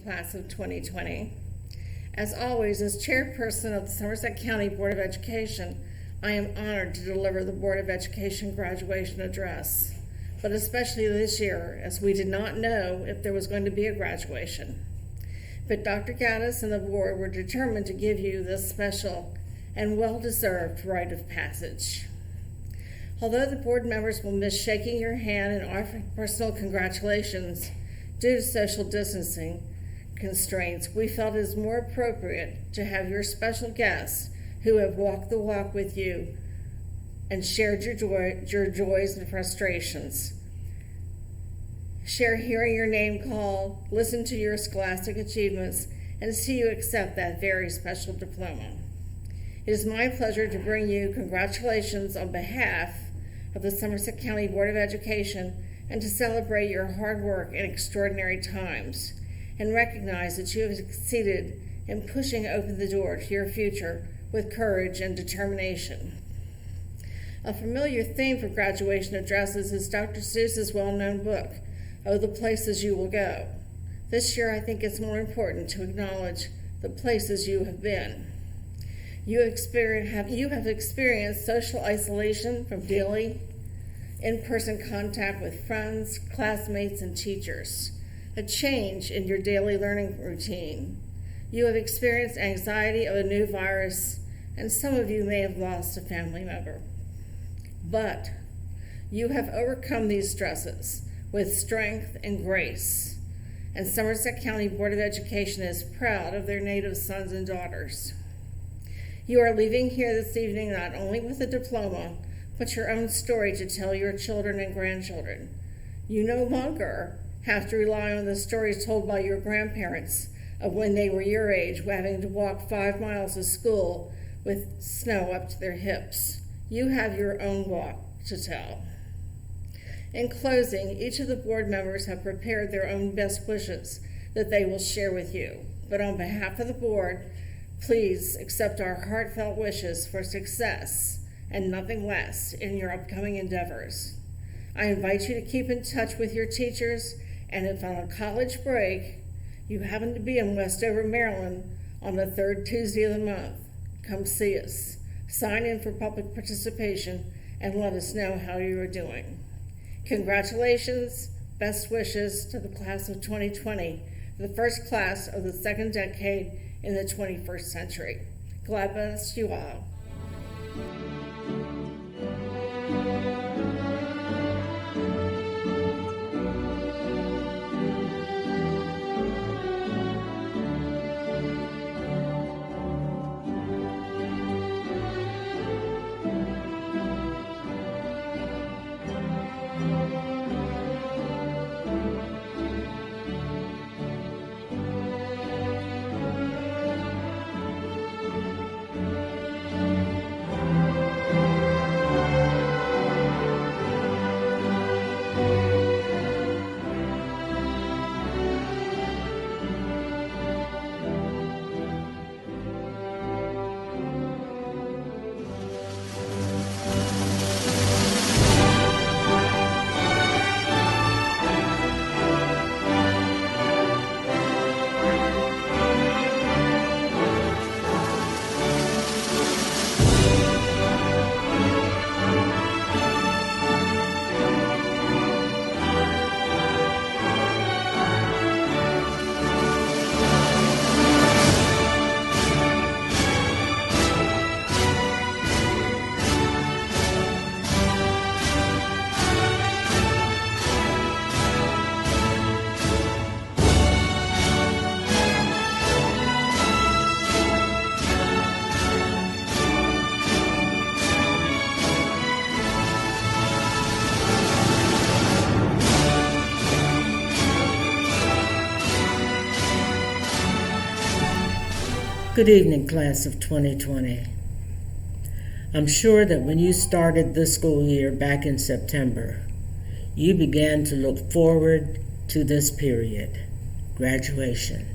Class of 2020. As always, as chairperson of the Somerset County Board of Education, I am honored to deliver the Board of Education graduation address, but especially this year, as we did not know if there was going to be a graduation. But Dr. Gaddis and the board were determined to give you this special and well-deserved rite of passage. Although the board members will miss shaking your hand and offering personal congratulations due to social distancing constraints, we felt it is more appropriate to have your special guests who have walked the walk with you and shared your joys and frustrations. Share hearing your name called, listen to your scholastic achievements, and see you accept that very special diploma. It is my pleasure to bring you congratulations on behalf of the Somerset County Board of Education and to celebrate your hard work in extraordinary times and recognize that you have succeeded in pushing open the door to your future with courage and determination. A familiar theme for graduation addresses is Dr. Seuss's well-known book, Oh, the Places You Will Go. This year, I think it's more important to acknowledge the places you have been. You have experienced social isolation from daily in-person contact with friends, classmates, and teachers, a change in your daily learning routine. You have experienced anxiety of a new virus, and some of you may have lost a family member. But you have overcome these stresses with strength and grace, and Somerset County Board of Education is proud of their native sons and daughters. You are leaving here this evening not only with a diploma, but your own story to tell your children and grandchildren. You no longer have to rely on the stories told by your grandparents of when they were your age, having to walk 5 miles to school with snow up to their hips. You have your own walk to tell. In closing, each of the board members have prepared their own best wishes that they will share with you. But on behalf of the board, please accept our heartfelt wishes for success and nothing less in your upcoming endeavors. I invite you to keep in touch with your teachers, and if on a college break you happen to be in Westover, Maryland on the 3rd Tuesday of the month, come see us. Sign in for public participation and let us know how you are doing. Congratulations, best wishes to the class of 2020, the first class of the second decade in the 21st century. God bless you all. Good evening, class of 2020. I'm sure that when you started this school year back in September, you began to look forward to this period, graduation.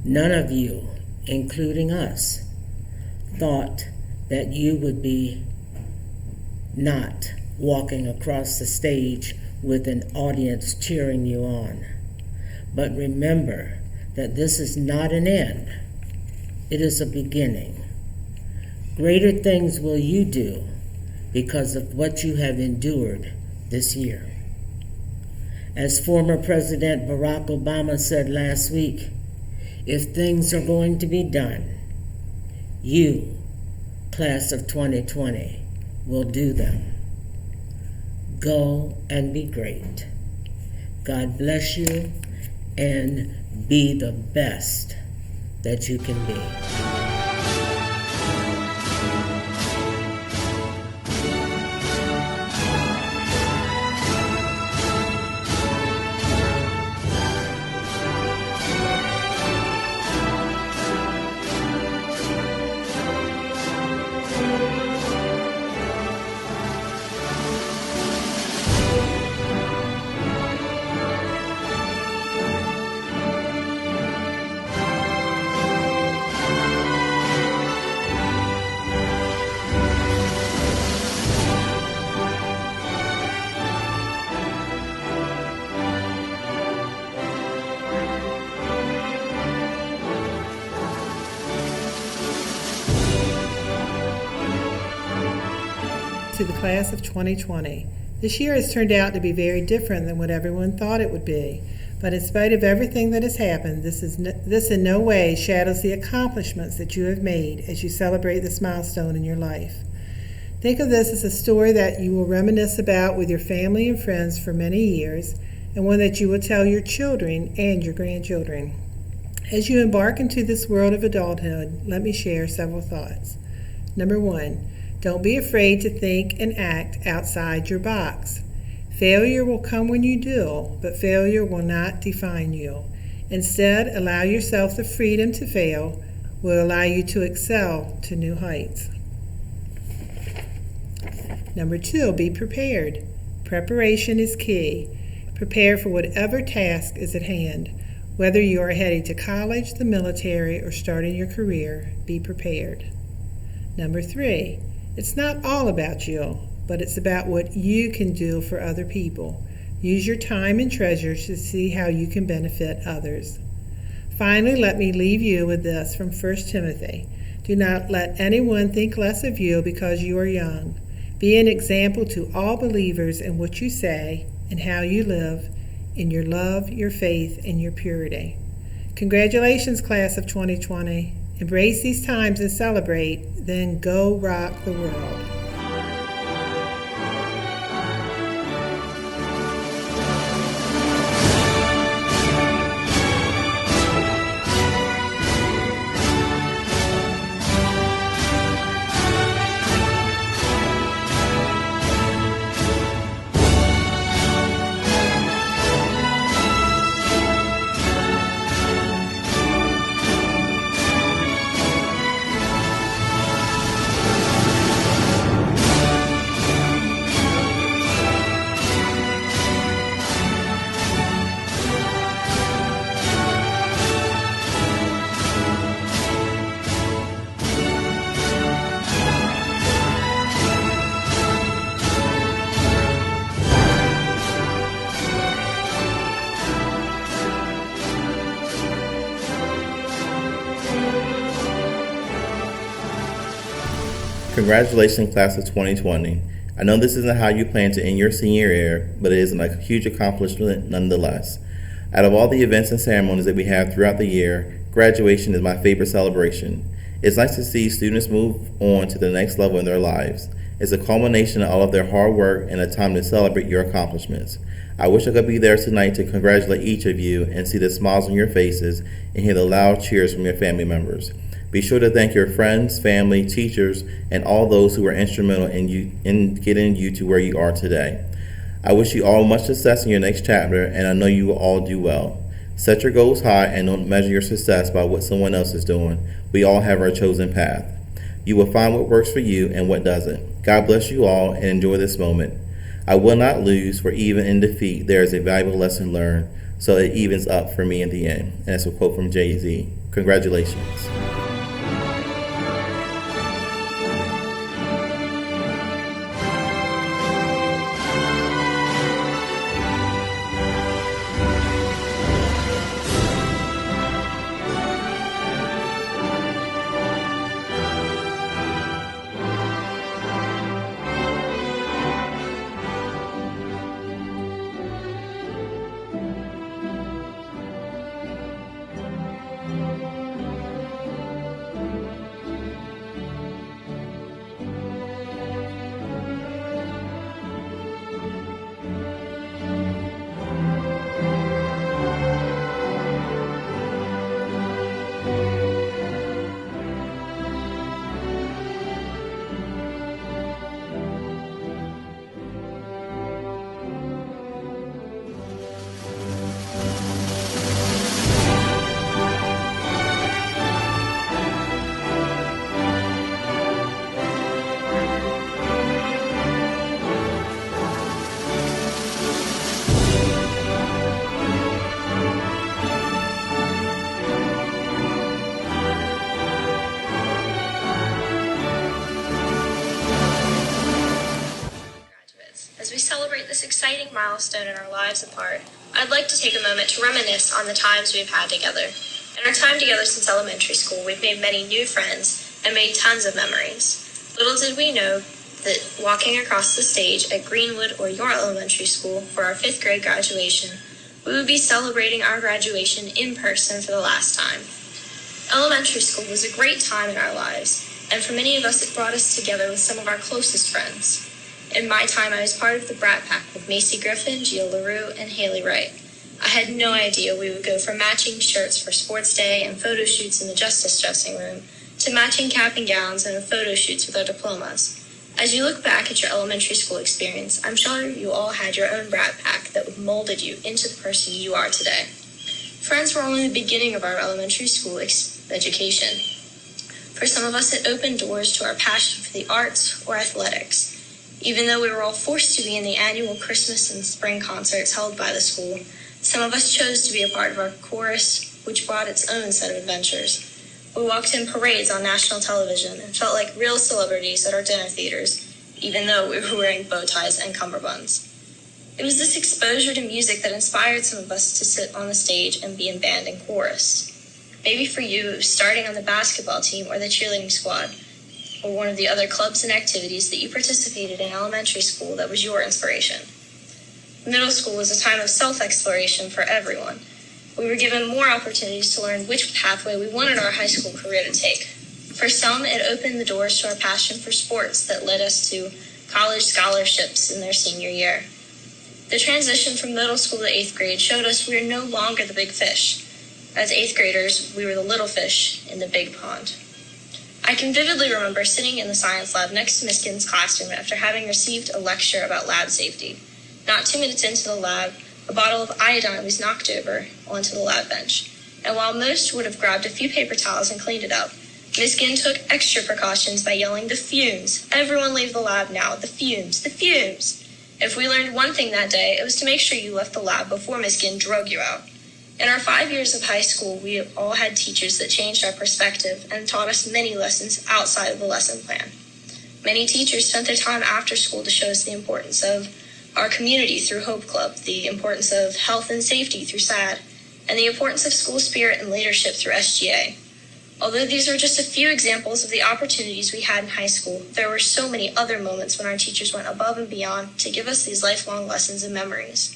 None of you, including us, thought that you would be not walking across the stage with an audience cheering you on. But remember that this is not an end. It is a beginning. Greater things will you do because of what you have endured this year. As former President Barack Obama said last week, if things are going to be done, you, class of 2020, will do them. Go and be great. God bless you, and be the best that you can be. To the class of 2020. This year has turned out to be very different than what everyone thought it would be. But in spite of everything that has happened, this in no way shadows the accomplishments that you have made as you celebrate this milestone in your life. Think of this as a story that you will reminisce about with your family and friends for many years, and one that you will tell your children and your grandchildren. As you embark into this world of adulthood, let me share several thoughts. Number 1, don't be afraid to think and act outside your box. Failure will come when you do, but failure will not define you. Instead, allow yourself the freedom to fail will allow you to excel to new heights. Number 2, be prepared. Preparation is key. Prepare for whatever task is at hand. Whether you are heading to college, the military, or starting your career, be prepared. Number 3, it's not all about you, but it's about what you can do for other people. Use your time and treasure to see how you can benefit others. Finally, let me leave you with this from 1 Timothy. Do not let anyone think less of you because you are young. Be an example to all believers in what you say and how you live, in your love, your faith, and your purity. Congratulations, class of 2020. Embrace these times and celebrate, then go rock the world. Congratulations, class of 2020. I know this isn't how you plan to end your senior year, but it is a huge accomplishment nonetheless. Out of all the events and ceremonies that we have throughout the year, graduation is my favorite celebration. It's nice to see students move on to the next level in their lives. It's a culmination of all of their hard work and a time to celebrate your accomplishments. I wish I could be there tonight to congratulate each of you and see the smiles on your faces and hear the loud cheers from your family members. Be sure to thank your friends, family, teachers, and all those who were instrumental in getting you to where you are today. I wish you all much success in your next chapter, and I know you will all do well. Set your goals high and don't measure your success by what someone else is doing. We all have our chosen path. You will find what works for you and what doesn't. God bless you all and enjoy this moment. I will not lose, for even in defeat there is a valuable lesson learned, so it evens up for me in the end. And that's a quote from Jay-Z. Congratulations. most exciting milestone in our lives apart, I'd like to take a moment to reminisce on the times we've had together. In our time together since elementary school, we've made many new friends and made tons of memories. Little did we know that walking across the stage at Greenwood or your elementary school for our 5th grade graduation, we would be celebrating our graduation in person for the last time. Elementary school was a great time in our lives, and for many of us it brought us together with some of our closest friends. In my time, I was part of the Brat Pack with Macy Griffin, Gio LaRue, and Haley Wright. I had no idea we would go from matching shirts for sports day and photo shoots in the Justice dressing room to matching cap and gowns and photo shoots with our diplomas. As you look back at your elementary school experience, I'm sure you all had your own Brat Pack that molded you into the person you are today. Friends were only the beginning of our elementary school education. For some of us, it opened doors to our passion for the arts or athletics. Even though we were all forced to be in the annual Christmas and spring concerts held by the school, some of us chose to be a part of our chorus, which brought its own set of adventures. We walked in parades on national television and felt like real celebrities at our dinner theaters, even though we were wearing bow ties and cummerbunds. It was this exposure to music that inspired some of us to sit on the stage and be in band and chorus. Maybe for you, it was starting on the basketball team or the cheerleading squad, or one of the other clubs and activities that you participated in elementary school that was your inspiration. Middle school was a time of self-exploration for everyone. We were given more opportunities to learn which pathway we wanted our high school career to take. For some, it opened the doors to our passion for sports that led us to college scholarships in their senior year. The transition from middle school to 8th grade showed us we were no longer the big fish. As 8th graders, we were the little fish in the big pond. I can vividly remember sitting in the science lab next to Miss Ginn's classroom after having received a lecture about lab safety. Not 2 minutes into the lab, a bottle of iodine was knocked over onto the lab bench, and while most would have grabbed a few paper towels and cleaned it up, Miss Ginn took extra precautions by yelling, "The fumes! Everyone leave the lab now! The fumes! The fumes!" If we learned one thing that day, it was to make sure you left the lab before Miss Ginn drug you out. In our 5 years of high school, we all had teachers that changed our perspective and taught us many lessons outside of the lesson plan. Many teachers spent their time after school to show us the importance of our community through Hope Club, the importance of health and safety through SAD, and the importance of school spirit and leadership through SGA. Although these are just a few examples of the opportunities we had in high school, there were so many other moments when our teachers went above and beyond to give us these lifelong lessons and memories.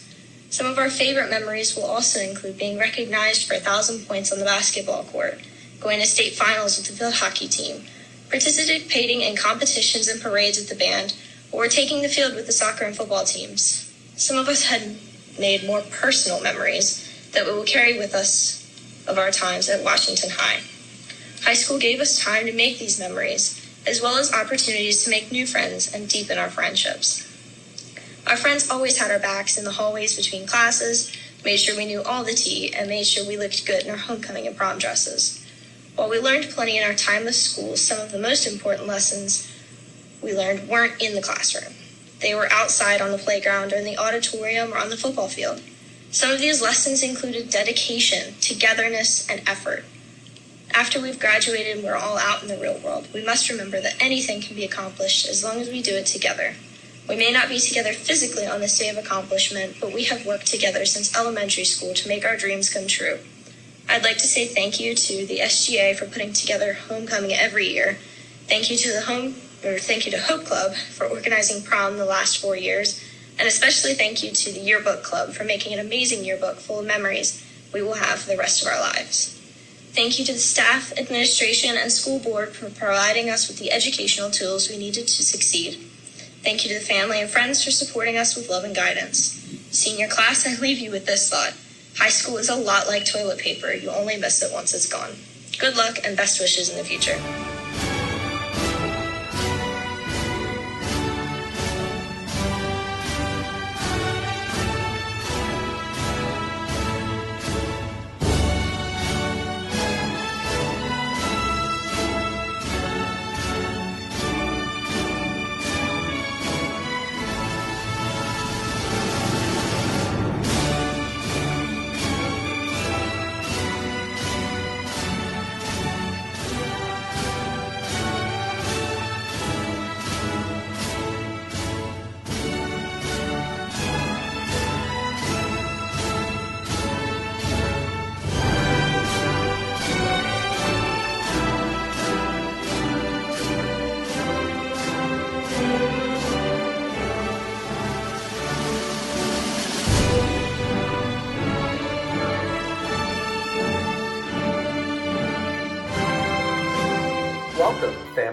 Some of our favorite memories will also include being recognized for 1,000 points on the basketball court, going to state finals with the field hockey team, participating in competitions and parades with the band, or taking the field with the soccer and football teams. Some of us had made more personal memories that we will carry with us of our times at Washington High. High school gave us time to make these memories, as well as opportunities to make new friends and deepen our friendships. Our friends always had our backs in the hallways between classes, made sure we knew all the tea, and made sure we looked good in our homecoming and prom dresses. While we learned plenty in our time of school, some of the most important lessons we learned weren't in the classroom. They were outside on the playground or in the auditorium or on the football field. Some of these lessons included dedication, togetherness, and effort. After we've graduated and we're all out in the real world, we must remember that anything can be accomplished as long as we do it together. We may not be together physically on this day of accomplishment, but we have worked together since elementary school to make our dreams come true. I'd like to say thank you to the SGA for putting together homecoming every year. Thank you to Hope Club for organizing prom the last 4 years, and especially thank you to the Yearbook Club for making an amazing yearbook full of memories we will have for the rest of our lives. Thank you to the staff, administration, and school board for providing us with the educational tools we needed to succeed. Thank you to the family and friends for supporting us with love and guidance. Senior class, I leave you with this thought. High school is a lot like toilet paper. You only miss it once it's gone. Good luck and best wishes in the future.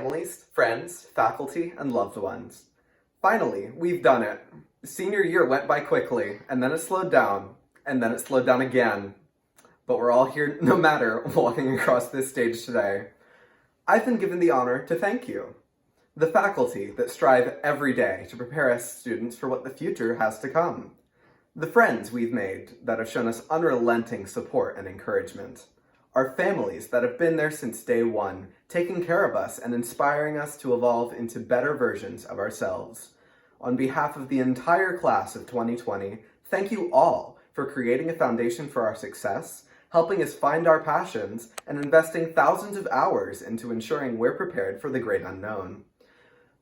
families, friends, faculty, and loved ones. Finally, we've done it. Senior year went by quickly, and then it slowed down, and then it slowed down again. But we're all here no matter, walking across this stage today. I've been given the honor to thank you, the faculty that strive every day to prepare us students for what the future has to come, the friends we've made that have shown us unrelenting support and encouragement, our families that have been there since day one, taking care of us and inspiring us to evolve into better versions of ourselves. On behalf of the entire class of 2020, thank you all for creating a foundation for our success, helping us find our passions, and investing thousands of hours into ensuring we're prepared for the great unknown.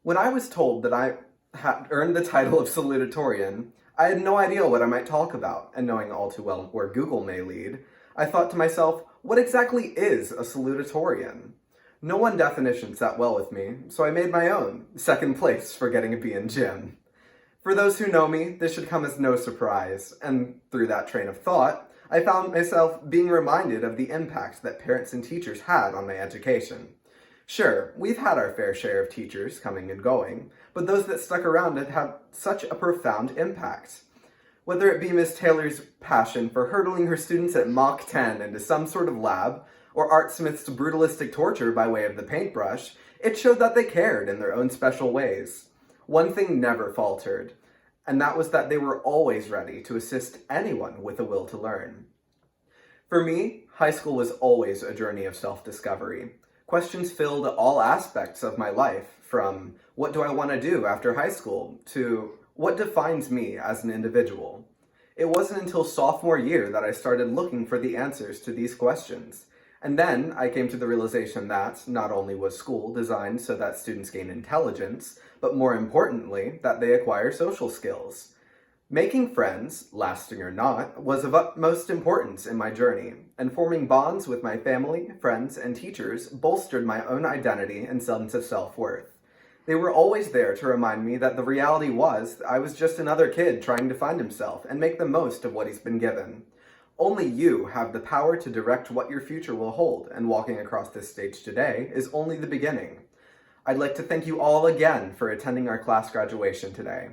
When I was told that I had earned the title of salutatorian, I had no idea what I might talk about, and knowing all too well where Google may lead, I thought to myself, what exactly is a salutatorian? No one definition sat well with me, so I made my own, second place for getting a B in gym. For those who know me, this should come as no surprise, and through that train of thought, I found myself being reminded of the impact that parents and teachers had on my education. Sure, we've had our fair share of teachers coming and going, but those that stuck around had had such a profound impact. Whether it be Miss Taylor's passion for hurdling her students at Mach 10 into some sort of lab, or Art Smith's brutalistic torture by way of the paintbrush, it showed that they cared in their own special ways. One thing never faltered, and that was that they were always ready to assist anyone with a will to learn. For me, high school was always a journey of self-discovery. Questions filled all aspects of my life, from what do I want to do after high school to what defines me as an individual. It wasn't until sophomore year that I started looking for the answers to these questions. And then I came to the realization that not only was school designed so that students gain intelligence, but more importantly, that they acquire social skills. Making friends, lasting or not, was of utmost importance in my journey, and forming bonds with my family, friends, and teachers bolstered my own identity and sense of self-worth. They were always there to remind me that the reality was I was just another kid trying to find himself and make the most of what he's been given. Only you have the power to direct what your future will hold, and walking across this stage today is only the beginning. I'd like to thank you all again for attending our class graduation today.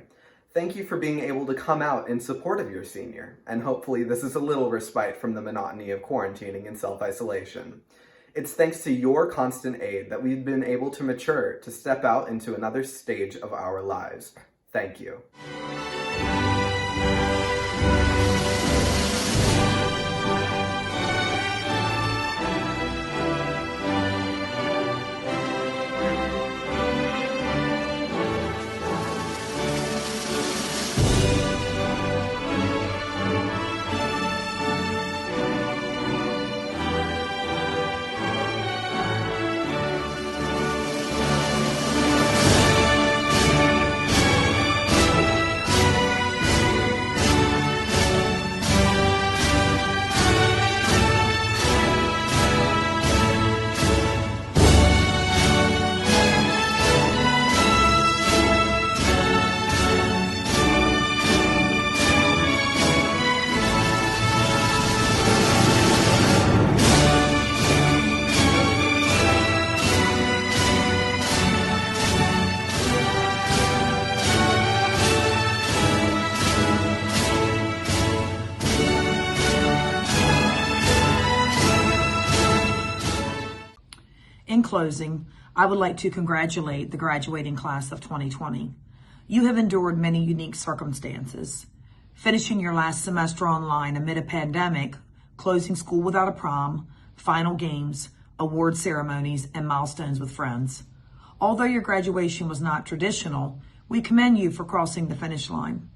Thank you for being able to come out in support of your senior, and hopefully this is a little respite from the monotony of quarantining and self-isolation. It's thanks to your constant aid that we've been able to mature to step out into another stage of our lives. Thank you. In closing, I would like to congratulate the graduating class of 2020. You have endured many unique circumstances. Finishing your last semester online amid a pandemic, closing school without a prom, final games, award ceremonies, and milestones with friends. Although your graduation was not traditional, we commend you for crossing the finish line.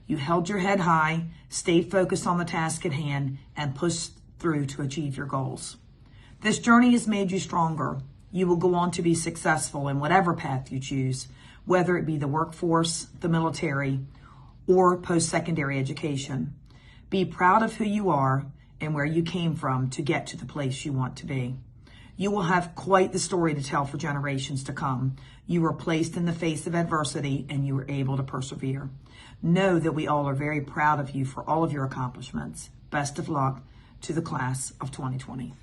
You held your head high, stayed focused on the task at hand, and pushed through to achieve your goals. This journey has made you stronger. You will go on to be successful in whatever path you choose, whether it be the workforce, the military, or post-secondary education. Be proud of who you are and where you came from to get to the place you want to be. You will have quite the story to tell for generations to come. You were placed in the face of adversity and you were able to persevere. Know that we all are very proud of you for all of your accomplishments. Best of luck to the class of 2020.